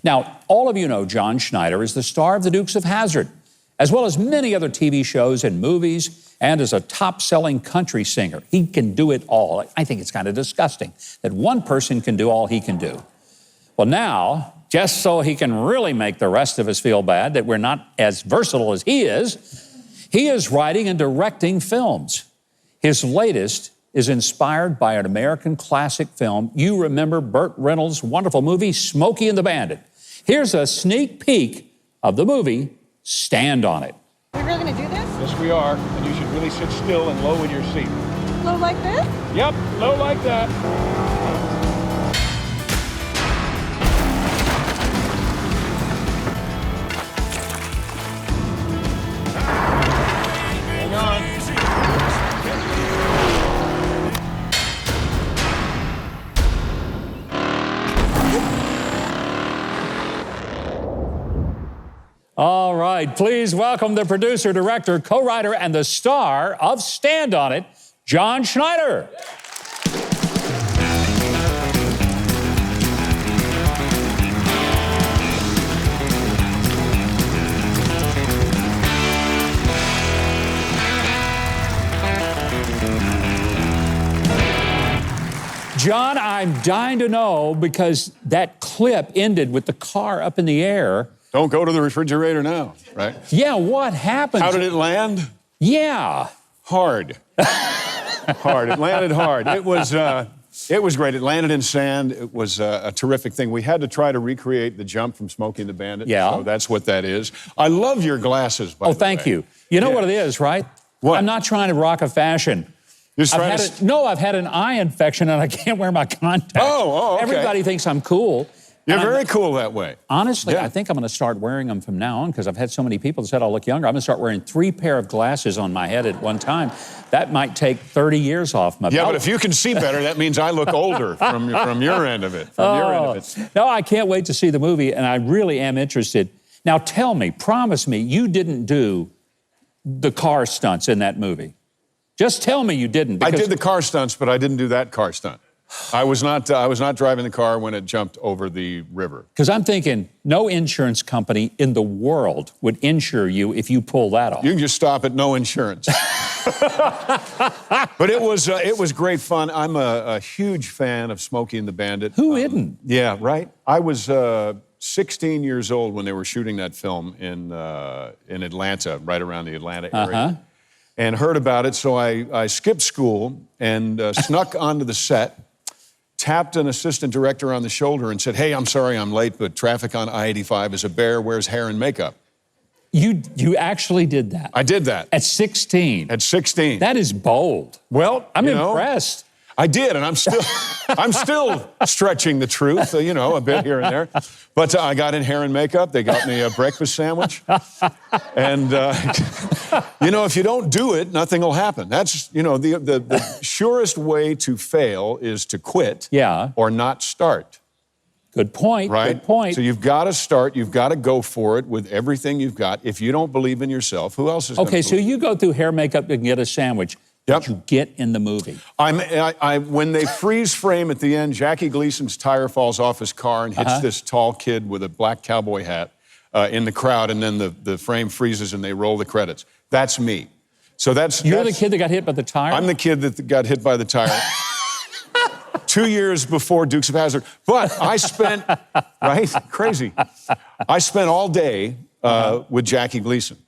Now, all of you know John Schneider is the star of The Dukes of Hazzard, as well as many other TV shows and movies, and as a top-selling country singer. He can do it all. I think it's kind of disgusting that one person can do all he can do. Well, now, just so he can really make the rest of us feel bad that we're not as versatile as he is writing and directing films. His latest is inspired by an American classic film. You remember Burt Reynolds' wonderful movie, Smokey and the Bandit. Here's a sneak peek of the movie, Stand on It. Are we really gonna do this? Yes, we are. And you should really sit still and low in your seat. Low like this? Yep, low like that. Hang on. All right, please welcome the producer, director, co-writer, and the star of Stand on It, John Schneider. John, I'm dying to know, because that clip ended with the car up in the air. Don't go to the refrigerator now, right? Yeah, what happened? How did it land? Yeah. Hard. Hard. It landed hard. It was great. It landed in sand. It was a terrific thing. We had to try to recreate the jump from Smokey and the Bandit. Yeah. So that's what that is. I love your glasses, by the way. Oh, thank you. You know what it is, right? What? I'm not trying to rock a fashion. I've had an eye infection and I can't wear my contacts. Oh, okay. Everybody thinks I'm cool. You're very cool that way. Honestly, Yeah. I think I'm going to start wearing them from now on, because I've had so many people that said I'll look younger. I'm going to start wearing 3 pair of glasses on my head at one time. That might take 30 years off my belt. Yeah, but if you can see better, that means I look older from your end of it. Your end of it. No, I can't wait to see the movie, and I really am interested. Now tell me, promise me, you didn't do the car stunts in that movie. Just tell me you didn't. I did the car stunts, but I didn't do that car stunt. I was not driving the car when it jumped over the river. Because I'm thinking no insurance company in the world would insure you if you pull that off. You can just stop at no insurance. But it was great fun. I'm a huge fan of Smokey and the Bandit. Who isn't? Yeah, right. I was 16 years old when they were shooting that film in Atlanta, right around the Atlanta area, and heard about it. So I skipped school and snuck onto the set. Tapped an assistant director on the shoulder and said, "Hey, I'm sorry I'm late, but traffic on I-85 is a bear wears hair and makeup." You actually did that? I did that. At 16? At 16. That is bold. Well, I'm impressed. I did, and I'm still stretching the truth, a bit here and there. But I got in hair and makeup. They got me a breakfast sandwich. And, if you don't do it, nothing will happen. That's, the surest way to fail is to quit or not start. Good point, right? Good point. So you've got to start. You've got to go for it with everything you've got. If you don't believe in yourself, who else is going to believe? Okay, so you go through hair, makeup, and get a sandwich. Yep. Did you get in the movie? When they freeze frame at the end, Jackie Gleason's tire falls off his car and hits this tall kid with a black cowboy hat in the crowd, and then the frame freezes and they roll the credits. That's me. So You're the kid that got hit by the tire? I'm the kid that got hit by the tire. 2 years before Dukes of Hazzard. But I spent, right? Crazy. I spent all day with Jackie Gleason.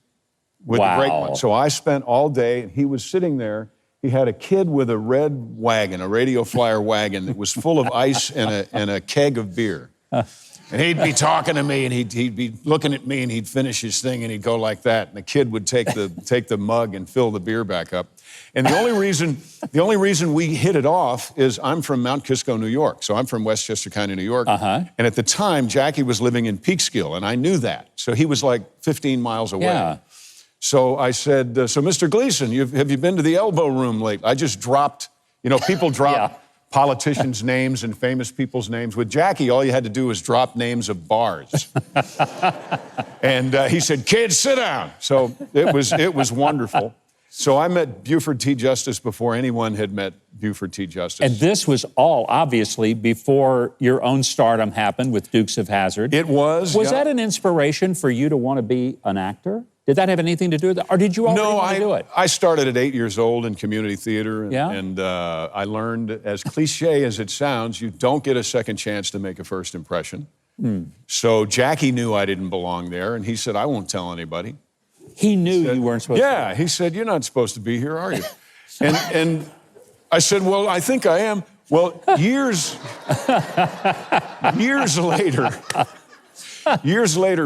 With the great one. So I spent all day, and he was sitting there. He had a kid with a red wagon, a radio flyer wagon that was full of ice and a keg of beer. And he'd be talking to me, and he'd be looking at me, and he'd finish his thing, and he'd go like that. And the kid would take the mug and fill the beer back up. And the only reason we hit it off is I'm from Mount Kisco, New York. So I'm from Westchester County, New York. And at the time, Jackie was living in Peekskill, and I knew that. So he was like 15 miles away. Yeah. So I said, so Mr. Gleason, have you been to the Elbow Room lately? I just dropped, people drop politicians' names and famous people's names. With Jackie, all you had to do was drop names of bars. And he said, "Kids, sit down." So it was wonderful. So I met Buford T. Justice before anyone had met Buford T. Justice. And this was all, obviously, before your own stardom happened with Dukes of Hazzard. It was. Was that an inspiration for you to want to be an actor? Did that have anything to do with it? Or did you already want to do it? I started at 8 years old in community theater. Yeah? And I learned, as cliche as it sounds, you don't get a second chance to make a first impression. So Jackie knew I didn't belong there, and he said, I won't tell anybody. He knew you weren't supposed to. Yeah, he said, you're not supposed to be here, are you? and I said, well, I think I am. Well, years later,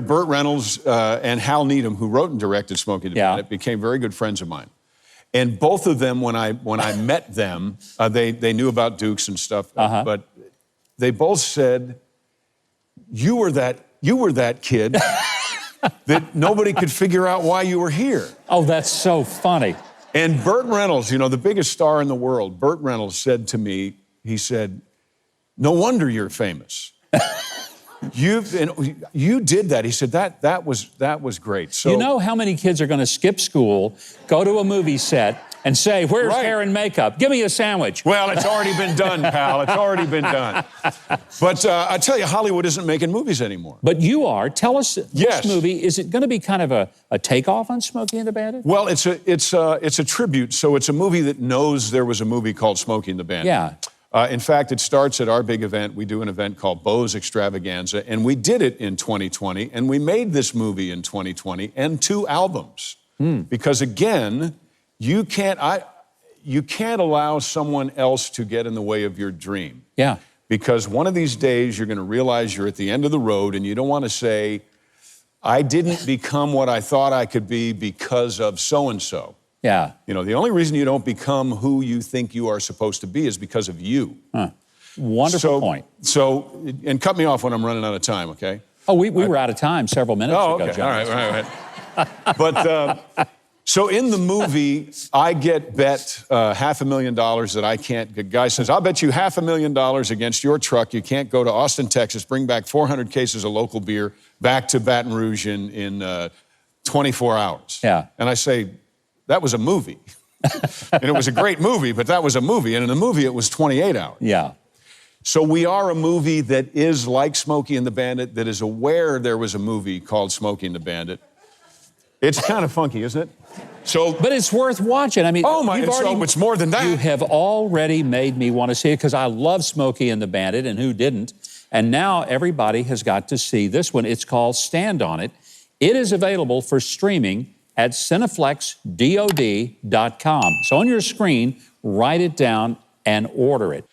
Burt Reynolds and Hal Needham, who wrote and directed Smokey and the Bandit, became very good friends of mine. And both of them, when I met them, they knew about Dukes and stuff, but they both said, you were that kid that nobody could figure out why you were here. Oh, that's so funny. And Burt Reynolds, you know, the biggest star in the world, Burt Reynolds said to me, he said, no wonder you're famous. You did that. He said, that was great. So, you know how many kids are going to skip school, go to a movie set, and say, where's hair and makeup? Give me a sandwich. Well, it's already been done, pal. It's already been done. But I tell you, Hollywood isn't making movies anymore. But you are. Tell us, this movie, is it going to be kind of a takeoff on Smokey and the Bandit? Well, it's a tribute. So it's a movie that knows there was a movie called Smokey and the Bandit. Yeah. In fact, it starts at our big event. We do an event called Beau's Extravaganza, and we did it in 2020, and we made this movie in 2020 and 2 albums. Because again, you can't allow someone else to get in the way of your dream. Yeah. Because one of these days you're going to realize you're at the end of the road, and you don't want to say, I didn't become what I thought I could be because of so-and-so. Yeah. You know, the only reason you don't become who you think you are supposed to be is because of you. Wonderful point. So, and cut me off when I'm running out of time, okay? Oh, we were out of time several minutes ago, okay. John. All right. But, so in the movie, I get bet $500,000 that I can't. The guy says, I'll bet you $500,000 against your truck. You can't go to Austin, Texas, bring back 400 cases of local beer back to Baton Rouge in 24 hours. Yeah. And I say, that was a movie. And it was a great movie, but that was a movie. And in the movie, it was 28 hours. Yeah. So we are a movie that is like Smokey and the Bandit, that is aware there was a movie called Smokey and the Bandit. It's kind of funky, isn't it? So, but it's worth watching. I mean, it's more than that. You have already made me want to see it because I love Smokey and the Bandit, and who didn't? And now everybody has got to see this one. It's called Stand On It. It is available for streaming at cineflexdod.com. So on your screen, write it down and order it.